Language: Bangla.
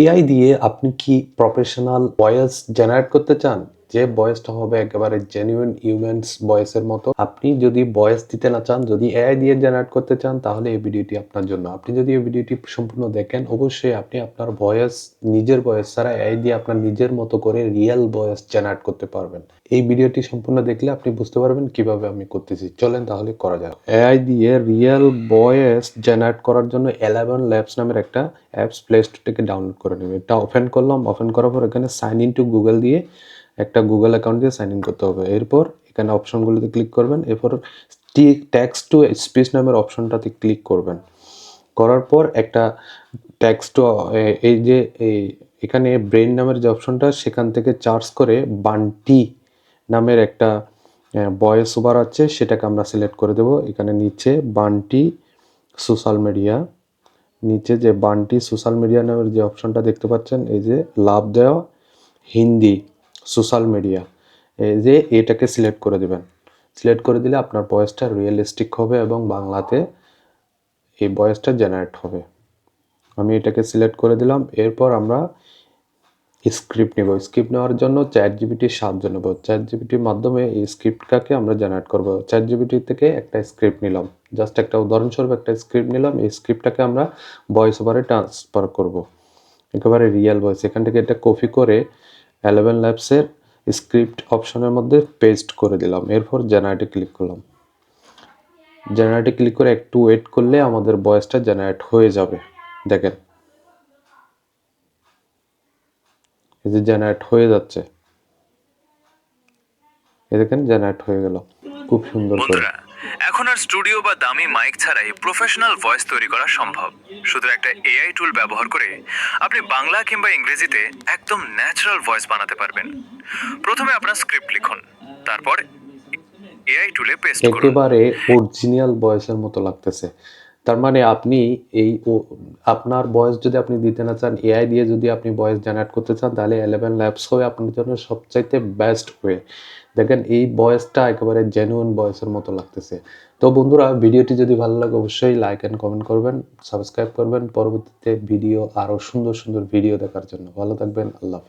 এআই দিয়ে আপনি কি প্রফেশনাল ভয়েস জেনারেট করতে চান? যে ভয়েসটা হবে একেবারে জেনুইন হিউম্যানস ভয়েসের মতো। আপনি যদি ভয়েস দিতে না চান, যদি এআই দিয়ে জেনারেট করতে চান তাহলে এই ভিডিওটি আপনার জন্য। আপনি যদি এই ভিডিওটি সম্পূর্ণ দেখেন অবশ্যই আপনি আপনার ভয়েস, নিজের ভয়েস ছাড়া এআই দিয়ে আপনার নিজের মতো করে রিয়েল ভয়েস জেনারেট করতে পারবেন। এই ভিডিওটি সম্পূর্ণ দেখলে আপনি বুঝতে পারবেন কিভাবে আমি করতেছি। চলেন তাহলে করা যাক। এআই দিয়ে রিয়েল ভয়েস জেনারেট করার জন্য 11 ল্যাবস নামের একটা অ্যাপস প্লে স্টোর থেকে ডাউনলোড করে নেবেন। এটা ওপেন করলাম, ওপেন করার পর এখানে সাইন ইন টু গুগল দিয়ে একটা গুগল অ্যাকাউন্ট দিয়ে সাইন ইন করতে হবে। এরপর এখানে অপশনগুলোতে ক্লিক করবেন। এরপর টেক্সট টু স্পিচ নামের অপশনটাতে ক্লিক করবেন। করার পর একটা টেক্সট টু এই যে এখানে ব্রেইন নামের যে অপশনটা সেখান থেকে চার্জ করে বান্টি নামের একটা ভয়েস ওভার আছে, সেটাকে আমরা সিলেক্ট করে দেব। এখানে নিচে বান্টি সোশ্যাল মিডিয়া, নিচে যে বান্টি সোশ্যাল মিডিয়া নামের যে অপশনটা দেখতে পাচ্ছেন, এই যে লাভ দেওয়া হিন্দি সোশ্যাল মিডিয়া, এই যে এটাকে সিলেক্ট করে দেবেন। সিলেক্ট করে দিলে আপনার ভয়েসটা রিয়েলিস্টিক হবে এবং বাংলাতে এই ভয়েসটা জেনারেট হবে। আমি এটাকে সিলেক্ট করে দিলাম। এরপর আমরা স্ক্রিপ্ট নেব। স্ক্রিপ্ট নেওয়ার জন্য চ্যাট জিপিটির সাহায্য নেব। চ্যাট জিপিটির মাধ্যমে এই স্ক্রিপ্টটাকে আমরা জেনারেট করব। চ্যাট জিপিটি থেকে একটা স্ক্রিপ্ট নিলাম, জাস্ট একটা উদাহরণস্বরূপ একটা স্ক্রিপ্ট নিলাম। এই স্ক্রিপ্টটাকে আমরা ভয়েস ওভারে ট্রান্সফার করব, একেবারে রিয়েল ভয়েস। এখান থেকে এটা কপি করে 11 ল্যাবসের স্ক্রিপ্ট অপশনের মধ্যে পেস্ট করে দিলাম। এরপর জেনারেটে ক্লিক করলাম। জেনারেটে ক্লিক করে একটু ওয়েট করলে আমাদের ভয়েসটা জেনারেট হয়ে যাবে। দেখেন এই যে জেনারেট হয়ে যাচ্ছে, এই দেখেন জেনারেট হয়ে গেল খুব সুন্দর করে। এখন আর স্টুডিও বা দামি মাইক ছাড়াই প্রফেশনাল ভয়েস তৈরি করা সম্ভব। শুধু একটা এআই টুল ব্যবহার করে আপনি বাংলা কিংবা ইংরেজিতে একদম ন্যাচারাল ভয়েস বানাতে পারবেন। প্রথমে আপনার স্ক্রিপ্ট লিখুন, তারপর এআই টুলে পেস্ট করুন। একেবারে অরিজিনাল ভয়েসের মতো লাগতেছে। তার মানে আপনি এই আপনার ভয়েস যদি আপনি দিতে না চান, এআই দিয়ে যদি আপনি ভয়েস জেনারেট করতে চান, তাহলে 11 ল্যাবস হবে আপনার জন্য সবচাইতে বেস্ট ওয়ে। দেখেন এই ভয়েসটা একেবারে জেনুইন ভয়েসের মতো লাগতেছে। তো বন্ধুরা, ভিডিওটি যদি ভালো লাগে অবশ্যই লাইক অ্যান্ড কমেন্ট করবেন, সাবস্ক্রাইব করবেন পরবর্তীতে ভিডিও আরও সুন্দর সুন্দর ভিডিও দেখার জন্য। ভালো থাকবেন, আল্লাহ হাফেজ।